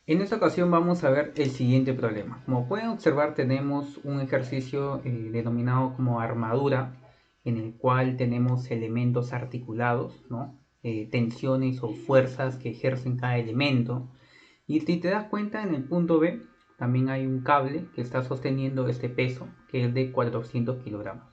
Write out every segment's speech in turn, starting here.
En esta ocasión vamos a ver el siguiente problema. Como pueden observar, tenemos un ejercicio denominado como armadura, en el cual tenemos elementos articulados, ¿no? Tensiones o fuerzas que ejercen cada elemento. Y si te das cuenta, en el punto B también hay un cable que está sosteniendo este peso, que es de 400 kilogramos.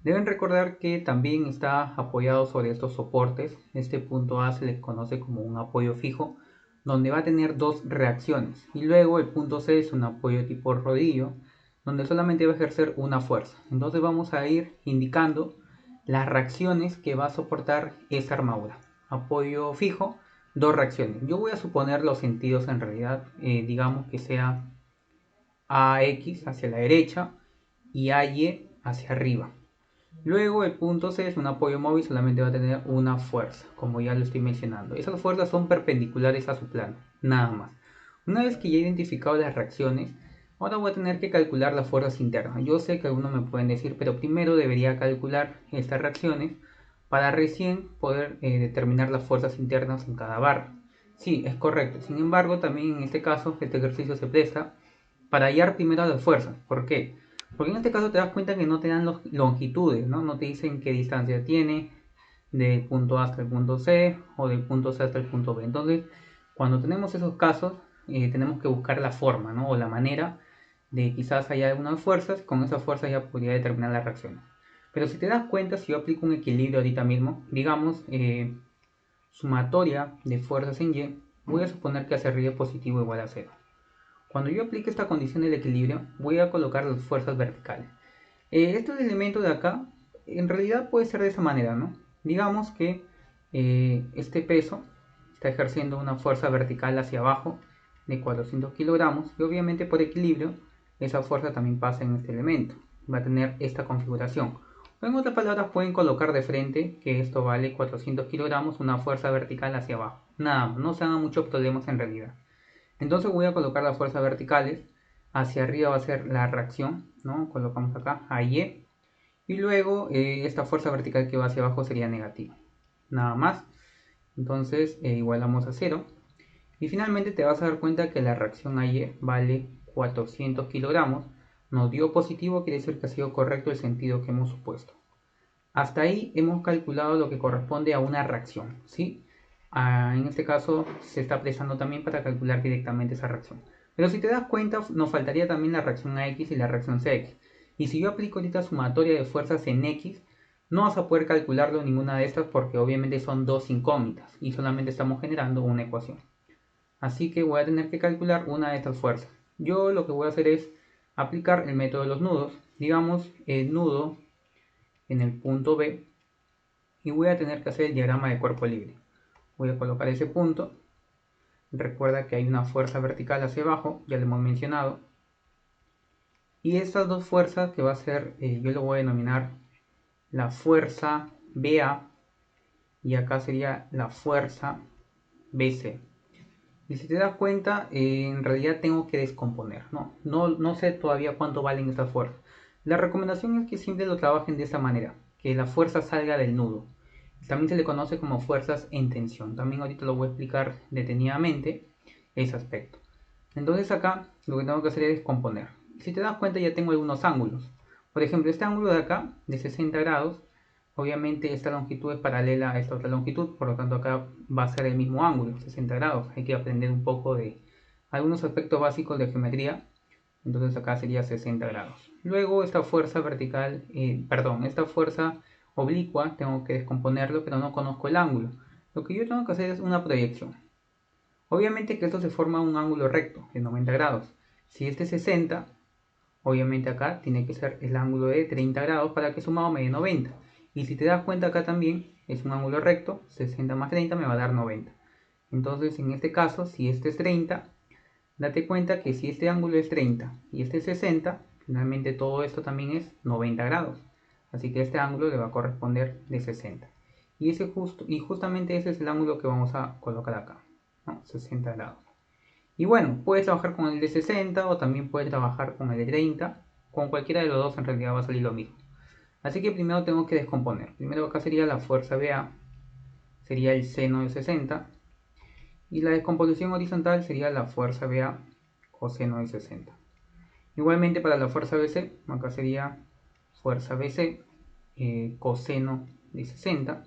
Deben recordar que también está apoyado sobre estos soportes. Este punto A se le conoce como un apoyo fijo, donde va a tener dos reacciones. Y luego el punto C es un apoyo tipo rodillo, donde solamente va a ejercer una fuerza. Entonces vamos a ir indicando las reacciones que va a soportar esta armadura. Apoyo fijo, dos reacciones. Yo voy a suponer los sentidos en realidad, digamos que sea AX hacia la derecha y AY hacia arriba. Luego el punto C es un apoyo móvil, solamente va a tener una fuerza, como ya lo estoy mencionando. Esas fuerzas son perpendiculares a su plano, nada más. Una vez que ya he identificado las reacciones, ahora voy a tener que calcular las fuerzas internas. Yo sé que algunos me pueden decir, pero primero debería calcular estas reacciones para recién poder determinar las fuerzas internas en cada barra. Sí, es correcto. Sin embargo, también en este caso, este ejercicio se presta para hallar primero las fuerzas. ¿Por qué? Porque en este caso te das cuenta que no te dan longitudes, ¿no? No te dicen qué distancia tiene del punto A hasta el punto C o del punto C hasta el punto B. Entonces, cuando tenemos esos casos, tenemos que buscar la forma, ¿no? O la manera de quizás hallar algunas fuerzas, con esas fuerzas ya podría determinar las reacciones. Pero si te das cuenta, si yo aplico un equilibrio ahorita mismo, digamos, sumatoria de fuerzas en Y, voy a suponer que hacia arriba es positivo igual a cero. Cuando yo aplique esta condición del equilibrio, voy a colocar las fuerzas verticales. Este elemento de acá, en realidad puede ser de esa manera, ¿no? Digamos que este peso está ejerciendo una fuerza vertical hacia abajo de 400 kilogramos y obviamente por equilibrio esa fuerza también pasa en este elemento. Va a tener esta configuración. O en otras palabras pueden colocar de frente que esto vale 400 kilogramos, una fuerza vertical hacia abajo. Nada, no se hagan muchos problemas en realidad. Entonces voy a colocar las fuerzas verticales. Hacia arriba va a ser la reacción, ¿no? Colocamos acá a Y. Y luego esta fuerza vertical que va hacia abajo sería negativa. Nada más. Entonces igualamos a cero. Y finalmente te vas a dar cuenta que la reacción a Y vale 400 kilogramos. Nos dio positivo, quiere decir que ha sido correcto el sentido que hemos supuesto. Hasta ahí hemos calculado lo que corresponde a una reacción, ¿sí? En este caso se está prestando también para calcular directamente esa reacción. Pero si te das cuenta, nos faltaría también la reacción a X y la reacción CX. Y si yo aplico ahorita sumatoria de fuerzas en X, no vas a poder calcularlo en ninguna de estas porque obviamente son dos incógnitas y solamente estamos generando una ecuación. Así que voy a tener que calcular una de estas fuerzas. Yo lo que voy a hacer es aplicar el método de los nudos. Digamos, el nudo en el punto B y voy a tener que hacer el diagrama de cuerpo libre. Voy a colocar ese punto. Recuerda que hay una fuerza vertical hacia abajo, ya lo hemos mencionado. Y estas dos fuerzas que va a ser, yo lo voy a denominar la fuerza BA y acá sería la fuerza BC. Y si te das cuenta, en realidad tengo que descomponer. No sé todavía cuánto valen estas fuerzas. La recomendación es que siempre lo trabajen de esa manera, que la fuerza salga del nudo. También se le conoce como fuerzas en tensión. También ahorita lo voy a explicar detenidamente ese aspecto. Entonces acá lo que tengo que hacer es descomponer. Si te das cuenta ya tengo algunos ángulos. Por ejemplo, este ángulo de acá, de 60 grados, obviamente esta longitud es paralela a esta otra longitud, por lo tanto acá va a ser el mismo ángulo, 60 grados. Hay que aprender un poco de algunos aspectos básicos de geometría. Entonces acá sería 60 grados. Luego esta fuerza vertical, esta fuerza oblicua, tengo que descomponerlo, pero no conozco el ángulo. Lo que yo tengo que hacer es una proyección. Obviamente que esto se forma un ángulo recto de 90 grados. Si este es 60, obviamente acá tiene que ser el ángulo de 30 grados para que sumado me dé 90. Y si te das cuenta acá también es un ángulo recto, 60 más 30 me va a dar 90. Entonces en este caso, si este es 30, date cuenta que si este ángulo es 30 y este es 60, finalmente todo esto también es 90 grados. Así que este ángulo le va a corresponder de 60. Y justamente ese es el ángulo que vamos a colocar acá, ¿no? 60 grados. Y bueno, puedes trabajar con el de 60 o también puedes trabajar con el de 30. Con cualquiera de los dos en realidad va a salir lo mismo. Así que primero tengo que descomponer. Primero acá sería la fuerza BA, sería el seno de 60. Y la descomposición horizontal sería la fuerza BA coseno de 60. Igualmente para la fuerza BC, acá sería fuerza BC coseno de 60.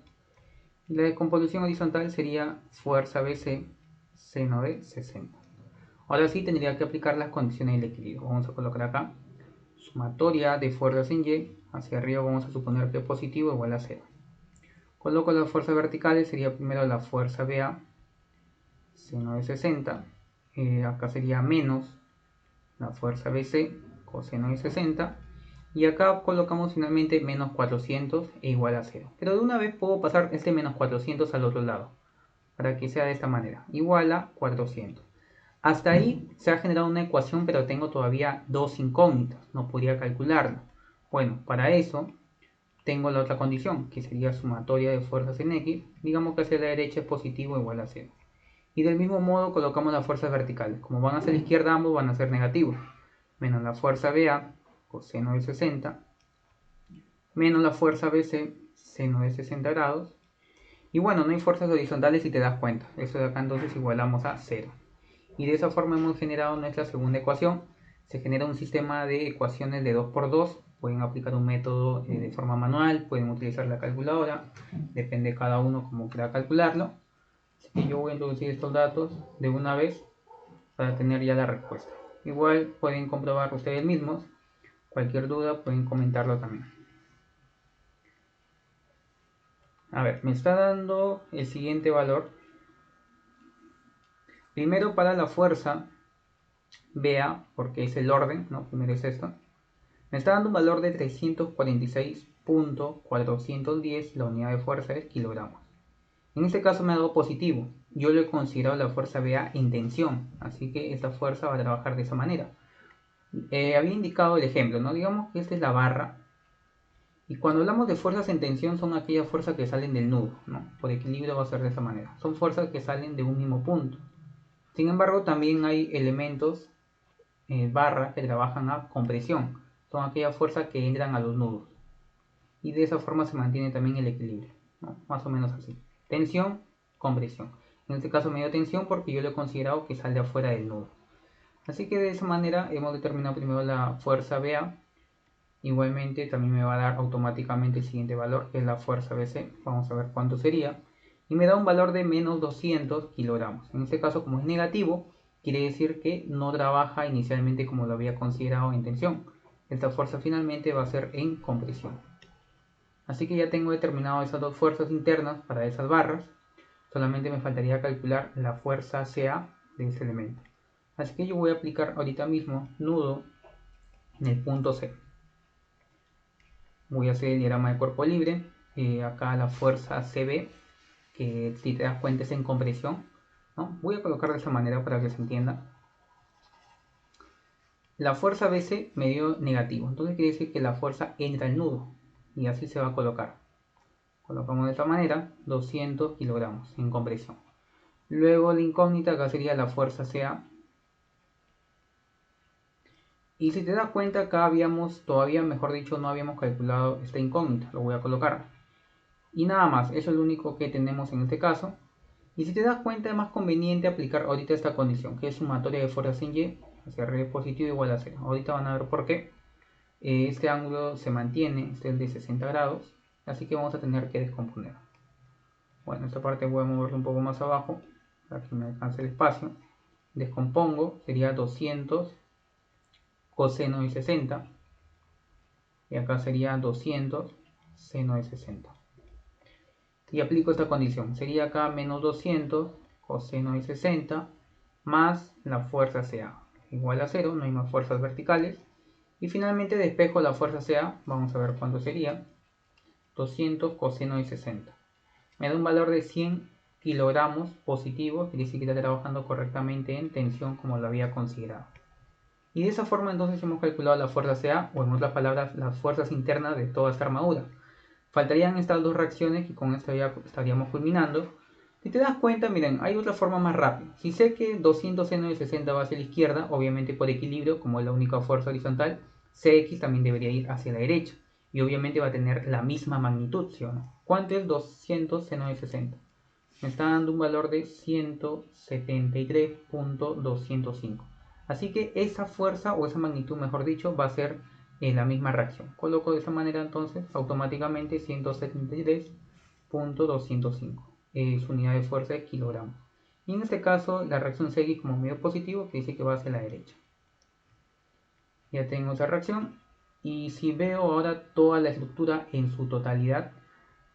Y la descomposición horizontal sería fuerza BC seno de 60. Ahora sí tendría que aplicar las condiciones del equilibrio. Vamos a colocar acá sumatoria de fuerzas en Y. Hacia arriba vamos a suponer que positivo igual a 0. Coloco las fuerzas verticales, sería primero la fuerza BA seno de 60. Acá sería menos la fuerza BC coseno de 60. Y acá colocamos finalmente menos 400 e igual a 0. Pero de una vez puedo pasar este menos 400 al otro lado, para que sea de esta manera, igual a 400. Hasta ahí se ha generado una ecuación, pero tengo todavía dos incógnitas, no podría calcularlo. Bueno, para eso tengo la otra condición, que sería sumatoria de fuerzas en X. Digamos que hacia la derecha es positivo igual a 0. Y del mismo modo colocamos las fuerzas verticales. Como van hacia la izquierda, ambos van a ser negativos. Menos la fuerza BA, coseno de 60, menos la fuerza BC, seno de 60 grados. Y bueno, no hay fuerzas horizontales si te das cuenta. Eso de acá entonces igualamos a 0. Y de esa forma hemos generado nuestra segunda ecuación. Se genera un sistema de ecuaciones de 2×2. Pueden aplicar un método de forma manual, pueden utilizar la calculadora. Depende de cada uno cómo quiera calcularlo. Así que yo voy a introducir estos datos de una vez para tener ya la respuesta. Igual pueden comprobar ustedes mismos. Cualquier duda pueden comentarlo también. A ver, me está dando el siguiente valor. Primero para la fuerza BA, porque es el orden, ¿no? Primero es esto. Me está dando un valor de 346.410, la unidad de fuerza es kilogramos. En este caso me ha dado positivo. Yo lo he considerado la fuerza BA en tensión, así que esta fuerza va a trabajar de esa manera. Había indicado el ejemplo, ¿no? Digamos que esta es la barra. Y cuando hablamos de fuerzas en tensión son aquellas fuerzas que salen del nudo, ¿no? Por equilibrio va a ser de esa manera. Son fuerzas que salen de un mismo punto. Sin embargo, también hay elementos barra que trabajan a compresión. Son aquellas fuerzas que entran a los nudos. Y de esa forma se mantiene también el equilibrio, ¿no? Más o menos así. Tensión, compresión. En este caso me dio tensión porque yo lo he considerado que sale afuera del nudo. Así que de esa manera hemos determinado primero la fuerza BA. Igualmente también me va a dar automáticamente el siguiente valor, que es la fuerza BC. Vamos a ver cuánto sería. Y me da un valor de menos 200 kilogramos. En este caso, como es negativo, quiere decir que no trabaja inicialmente como lo había considerado en tensión. Esta fuerza finalmente va a ser en compresión. Así que ya tengo determinado esas dos fuerzas internas para esas barras. Solamente me faltaría calcular la fuerza CA de ese elemento. Así que yo voy a aplicar ahorita mismo nudo en el punto C. Voy a hacer el diagrama de cuerpo libre. Acá la fuerza CB, que si te das cuenta es en compresión, ¿no? Voy a colocar de esa manera para que se entienda. La fuerza BC me dio negativo, entonces quiere decir que la fuerza entra al nudo. Y así se va a colocar. Colocamos de esta manera 200 kilogramos en compresión. Luego la incógnita acá sería la fuerza CA. Y si te das cuenta acá habíamos, todavía mejor dicho, no habíamos calculado esta incógnita. Lo voy a colocar. Y nada más, eso es lo único que tenemos en este caso. Y si te das cuenta es más conveniente aplicar ahorita esta condición, que es sumatoria de fuerzas en Y, hacia arriba positivo igual a 0. Ahorita van a ver por qué. Este ángulo se mantiene, este es de 60 grados, así que vamos a tener que descomponer. Bueno, esta parte voy a moverla un poco más abajo, para que me alcance el espacio. Descompongo, sería 200 coseno de 60, y acá sería 200 seno de 60. Y aplico esta condición, sería acá menos 200 coseno de 60 más la fuerza CA igual a 0, no hay más fuerzas verticales. Y finalmente despejo la fuerza CA, vamos a ver cuánto sería, 200 coseno de 60. Me da un valor de 100 kilogramos positivo, quiere decir que está trabajando correctamente en tensión como lo había considerado. Y de esa forma entonces hemos calculado la fuerza CA, o en otras palabras, las fuerzas internas de toda esta armadura. Faltarían estas dos reacciones y con esto ya estaríamos culminando. Si te das cuenta, miren, hay otra forma más rápida. Si sé que 200 seno de 60 va hacia la izquierda, obviamente por equilibrio, como es la única fuerza horizontal, CX también debería ir hacia la derecha. Y obviamente va a tener la misma magnitud, ¿sí o no? ¿Cuánto es 200 seno de 60? me está dando un valor de 173.205. Así que esa fuerza o esa magnitud, mejor dicho, va a ser la misma reacción. Coloco de esa manera entonces automáticamente 173.205. Su unidad de fuerza es kilogramos. Y en este caso la reacción CX como medio positivo, que dice que va hacia la derecha. Ya tengo esa reacción. Y si veo ahora toda la estructura en su totalidad,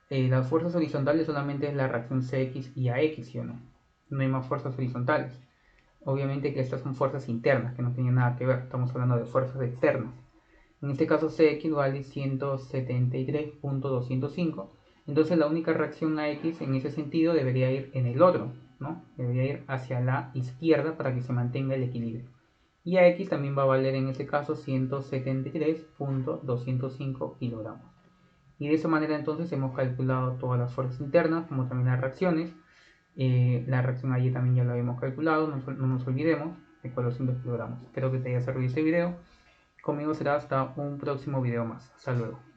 las fuerzas horizontales solamente es la reacción CX y AX, ¿sí o no? No hay más fuerzas horizontales. Obviamente que estas son fuerzas internas, que no tienen nada que ver, estamos hablando de fuerzas externas. En este caso CX vale 173.205, entonces la única reacción AX en ese sentido debería ir en el otro, ¿no? Debería ir hacia la izquierda para que se mantenga el equilibrio. Y AX también va a valer en este caso 173.205 kilogramos. Y de esa manera entonces hemos calculado todas las fuerzas internas, como también las reacciones. La reacción allí también ya la habíamos calculado, no nos olvidemos, de 400 kilogramos. Espero que te haya servido este video. Conmigo será hasta un próximo video más. Hasta luego.